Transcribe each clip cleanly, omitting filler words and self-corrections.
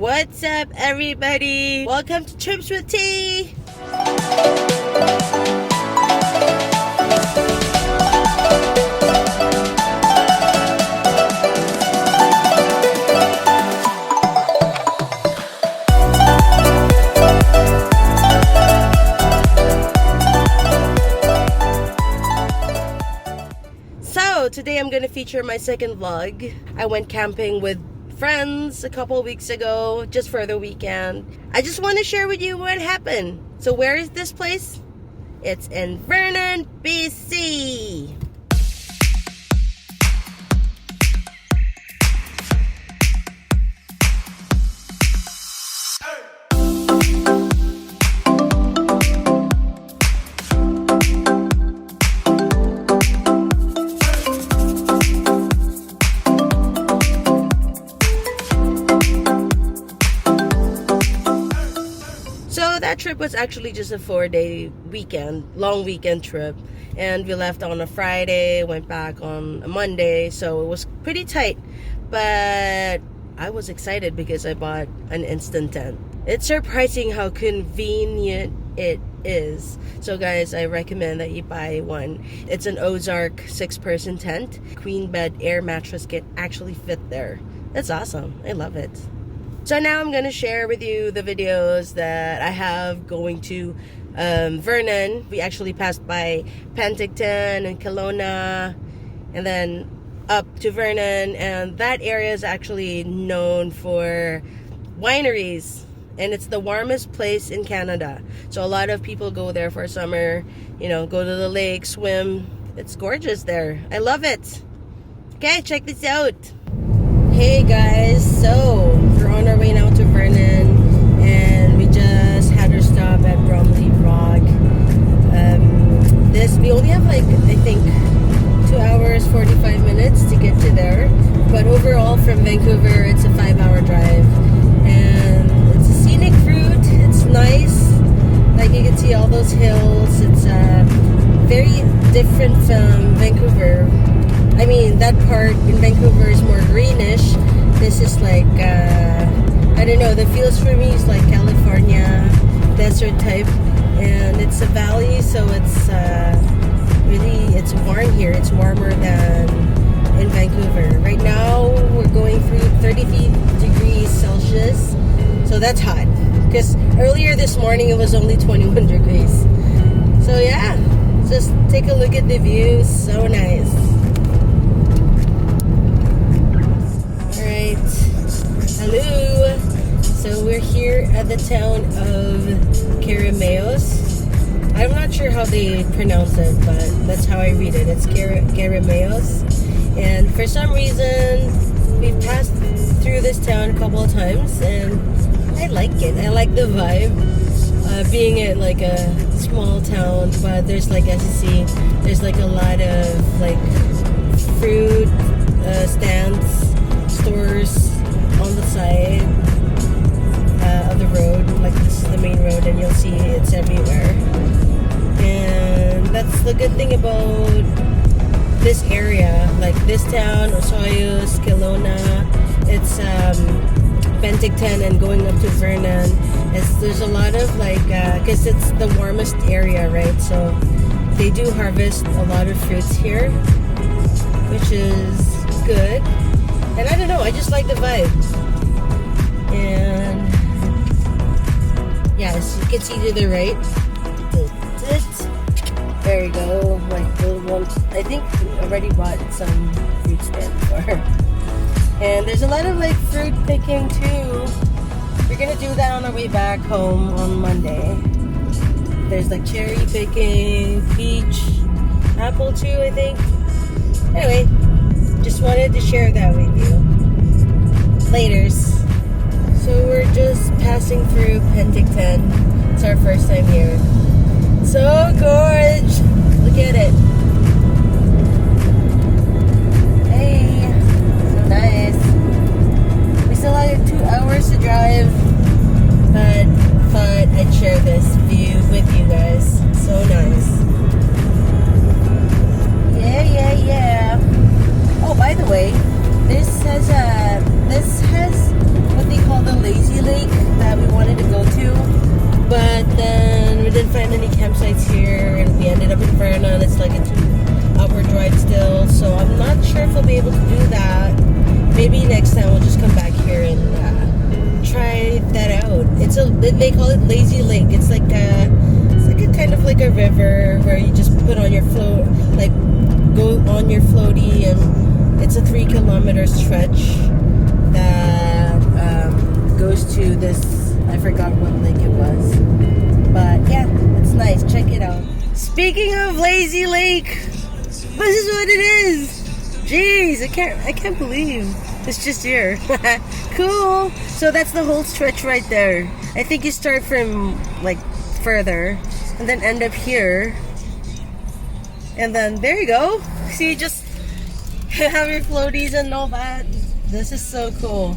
What's up, everybody? Welcome to Trips with Tea. So today I'm gonna feature my second vlog. I went camping with friends a couple weeks ago just for the weekend. I just want to share with you what happened. So where is this place? It's in Vernon, BC. That trip was actually just a 4-day weekend, long weekend trip, and we left on a Friday, went back on a Monday, so it was pretty tight, but I was excited because I bought an instant tent. It's surprising how convenient it is. So guys, I recommend that you buy one. It's an Ozark 6-person tent. Queen bed air mattress can actually fit there. That's awesome. I love it. So now I'm going to share with you the videos that I have going to Vernon. We actually passed by Penticton and Kelowna and then up to Vernon, and that area is actually known for wineries, and it's the warmest place in Canada. So a lot of people go there for summer, you know, go to the lake, swim. It's gorgeous there. I love it. Okay, check this out. Hey guys, so we're on our way now to Vernon, and we just had our stop at Bromley Rock. We only have like, I think, 2 hours 45 minutes to get to there, but overall from Vancouver it's a 5-hour drive, and it's a scenic route. It's nice, like you can see all those hills. It's very different from Vancouver. I mean, that part in Vancouver is more greenish. This is like, I don't know, the feels for me is like California, desert type. And it's a valley, so it's it's warm here. It's warmer than in Vancouver. Right now, we're going through 33 degrees Celsius. So that's hot. Because earlier this morning, it was only 21 degrees. So yeah, just take a look at the view. So nice. Hello! So we're here at the town of Carameos. I'm not sure how they pronounce it, but that's how I read it. It's Carameos. And for some reason, we've passed through this town a couple of times, and I like it. I like the vibe. Being in like a small town, but there's like, as you see, there's like a lot of like fruit stands, stores on the side of the road. Like this is the main road, and you'll see it's everywhere. And that's the good thing about this area, like this town, Osoyoos, Kelowna. It's Penticton and going up to Vernon. There's a lot of like, because it's the warmest area, right? So they do harvest a lot of fruits here, which is good. And I don't know, I just like the vibe. And yeah, as you can see to the right, there you go. Like the one, I think we already bought some fruit stand before. And there's a lot of like fruit picking too. We're gonna do that on our way back home on Monday. There's like cherry picking, peach, apple too, I think. Anyway, just wanted to share that with you. Laters. So we're just passing through Penticton. It's our first time here. So gorge! Look at it. Hey, so nice. We still have 2 hours to drive, but thought I'd share this view with you guys. So nice. Yeah. Oh, by the way, this has what they call the lazy they call it lazy lake. It's like a kind of like a river where you just put on your float, like go on your floaty, and it's a 3-kilometer stretch that goes to this, I forgot what lake it was, but yeah, it's nice. Check it out. Speaking of lazy lake, this is what it is. Jeez, I can't believe it's just here. Cool. So that's the whole stretch right there. I think you start from like further and then end up here, and then there you go. See, just have your floaties and all that. This is so cool.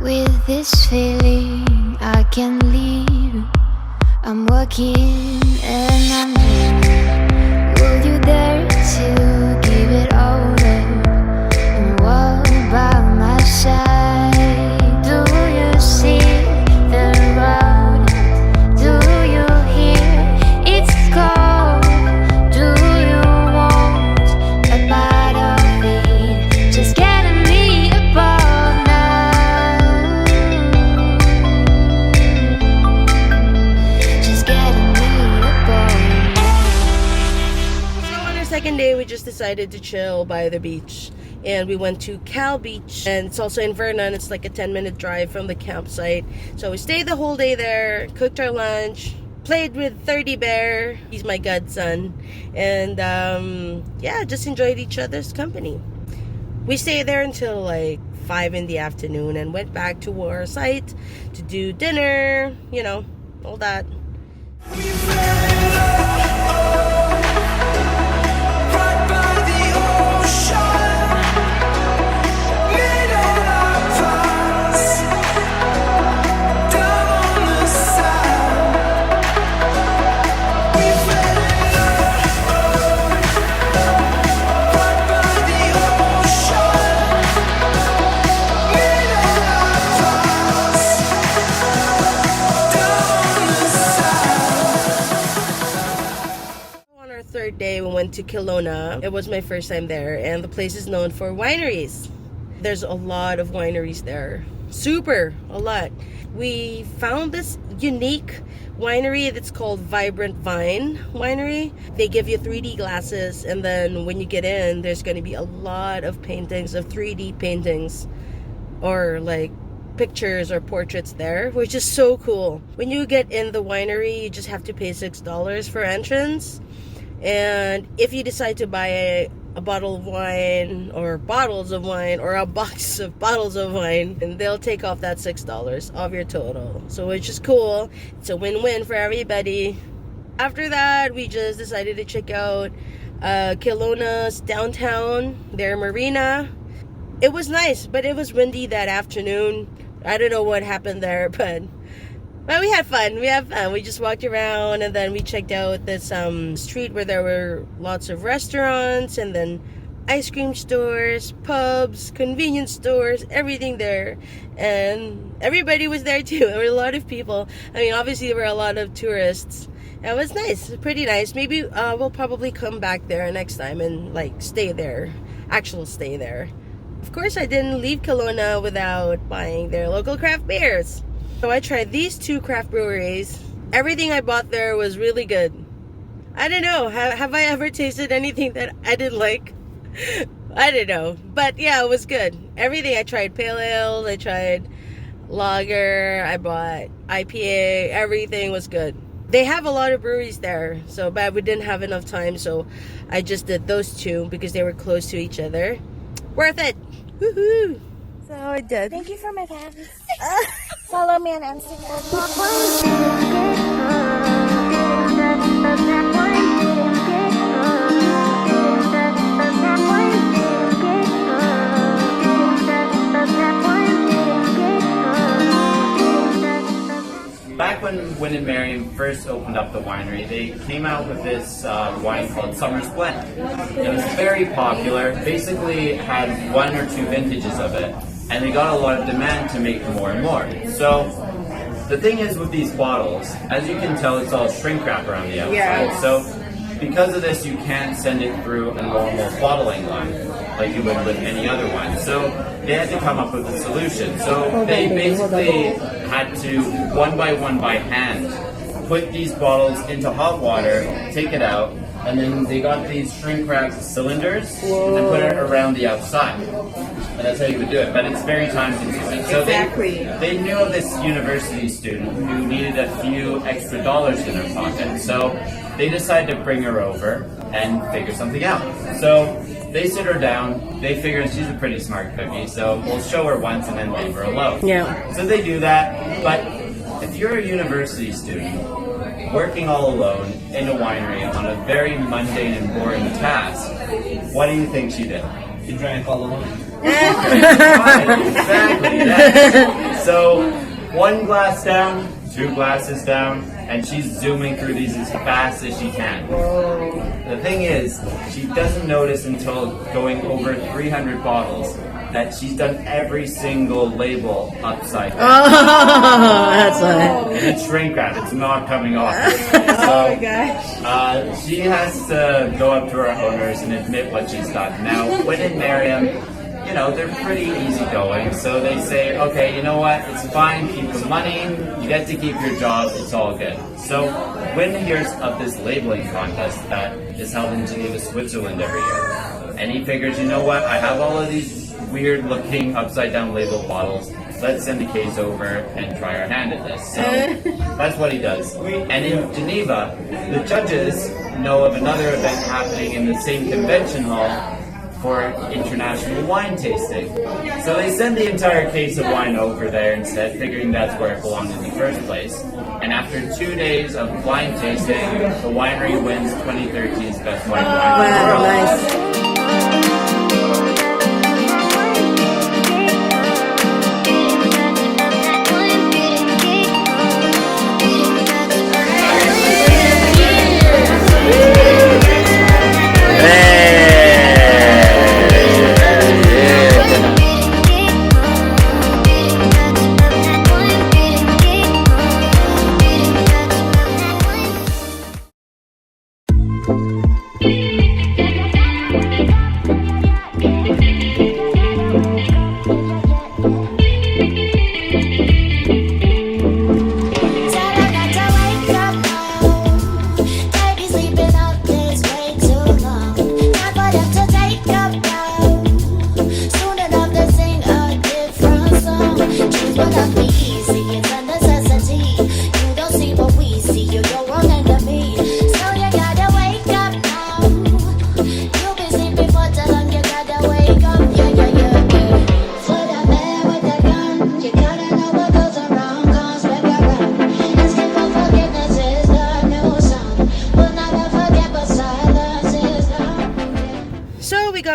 With this feeling I can leave. I'm walking and I'm dreaming. Will you dare to give it all up and walk by my side? Do you see the road? Do you hear it's cold? Do you want a part of it? Just getting me above now. Just getting me above now. So on our second day, we just decided to chill by the beach. And we went to Cal Beach, and it's also in Vernon. It's like a 10-minute drive from the campsite. So we stayed the whole day there, cooked our lunch, played with 30 Bear. He's my godson. And yeah, just enjoyed each other's company. We stayed there until like 5 in the afternoon and went back to our site to do dinner, you know, all that. Third day we went to Kelowna. It was my first time there, and the place is known for wineries. There's a lot of wineries there, a lot. We found this unique winery that's called Vibrant Vine Winery. They give you 3D glasses, and then when you get in, there's going to be a lot of paintings, of 3D paintings or like pictures or portraits there, which is so cool. When you get in the winery, you just have to pay $6 for entrance. And if you decide to buy a bottle of wine or bottles of wine or a box of bottles of wine, and they'll take off that $6 off your total. So which is cool. It's a win-win for everybody. After that, we just decided to check out Kelowna's downtown, their marina. It was nice, but it was windy that afternoon. I don't know what happened there, but we had fun. We just walked around, and then we checked out this street where there were lots of restaurants, and then ice cream stores, pubs, convenience stores, everything there. And everybody was there too. There were a lot of people. I mean, obviously there were a lot of tourists. It was nice, pretty nice. Maybe we'll probably come back there next time and like stay there. Of course, I didn't leave Kelowna without buying their local craft beers. So I tried these 2 craft breweries. Everything I bought there was really good. I don't know. Have I ever tasted anything that I didn't like? I don't know. But yeah, it was good. Everything I tried. Pale ale, I tried lager, I bought IPA. Everything was good. They have a lot of breweries there. But we didn't have enough time. So I just did those 2 because they were close to each other. Worth it. Woohoo. So I did. Thank you for my pants. Follow me on Instagram. Back when and Marion first opened up the winery, they came out with this wine called Summer's Blend. It was very popular, basically had 1 or 2 vintages of it, and they got a lot of demand to make more and more. So the thing is with these bottles, as you can tell, it's all shrink wrap around the outside. Yeah. So because of this, you can't send it through a normal bottling line like you would with any other wine. So they had to come up with a solution. So they basically had to, one by hand, put these bottles into hot water, take it out, and then they got these shrink wrap cylinders and put it around the outside. And that's how you would do it, but it's very time consuming. So they knew of this university student who needed a few extra dollars in her pocket. So they decided to bring her over and figure something out. So they sit her down, they figure she's a pretty smart cookie, so we'll show her once and then leave her alone. Yeah. So they do that, but if you're a university student working all alone in a winery on a very mundane and boring task, what do you think she did? She drank all the wine. Exactly. Yes. So 1 glass down, 2 glasses down, and she's zooming through these as fast as she can. The thing is, she doesn't notice until going over 300 bottles that she's done every single label upside down. Oh, that's why. And it's shrink wrap, it's not coming off. Oh my gosh. She has to go up to her owners and admit what she's done. Now, Win and Merriam, you know, they're pretty easygoing, so they say, okay, you know what, it's fine, keep the money, you get to keep your job, it's all good. So Win hears of this labeling contest that is held in Geneva, Switzerland every year. And he figures, you know what, I have all of these weird looking upside down label bottles, let's send the case over and try our hand at this. So that's what he does. And in Geneva, the judges know of another event happening in the same convention hall for international wine tasting. So they send the entire case of wine over there instead, figuring that's where it belonged in the first place. And after 2 days of blind tasting, the winery wins 2013's Best Wine Wine in the World. Nice.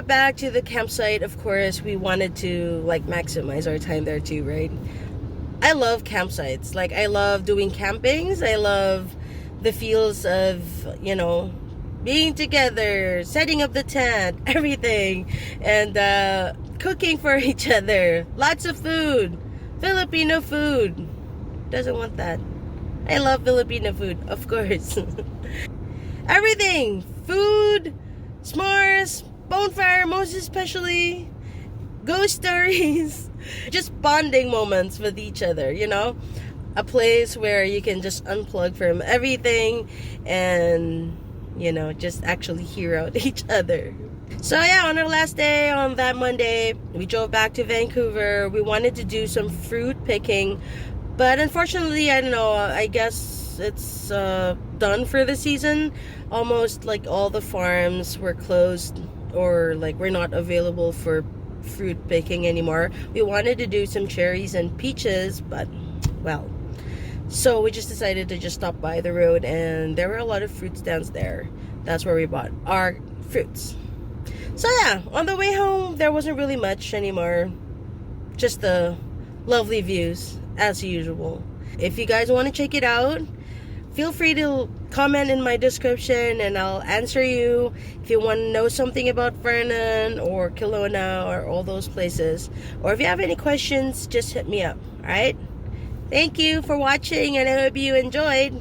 Back to the campsite. Of course, we wanted to like maximize our time there too, right? I love campsites. Like, I love doing campings. I love the feels of, you know, being together, setting up the tent, everything, and cooking for each other. Lots of food. Filipino food. Doesn't want that. I love Filipino food, of course. Everything. Food, s'mores, bonfire, most especially, ghost stories, just bonding moments with each other, you know? A place where you can just unplug from everything and, you know, just actually hear out each other. So yeah, on our last day, on that Monday, we drove back to Vancouver. We wanted to do some fruit picking, but unfortunately, I don't know, I guess it's done for the season. Almost like all the farms were closed, or like we're not available for fruit picking anymore. We wanted to do some cherries and peaches, but well, so we just decided to just stop by the road, and there were a lot of fruit stands there. That's where we bought our fruits. So yeah, on the way home there wasn't really much anymore, just the lovely views as usual. If you guys want to check it out, feel free to comment in my description and I'll answer you. If you want to know something about Vernon or Kelowna or all those places, or if you have any questions, just hit me up. Alright? Thank you for watching and I hope you enjoyed.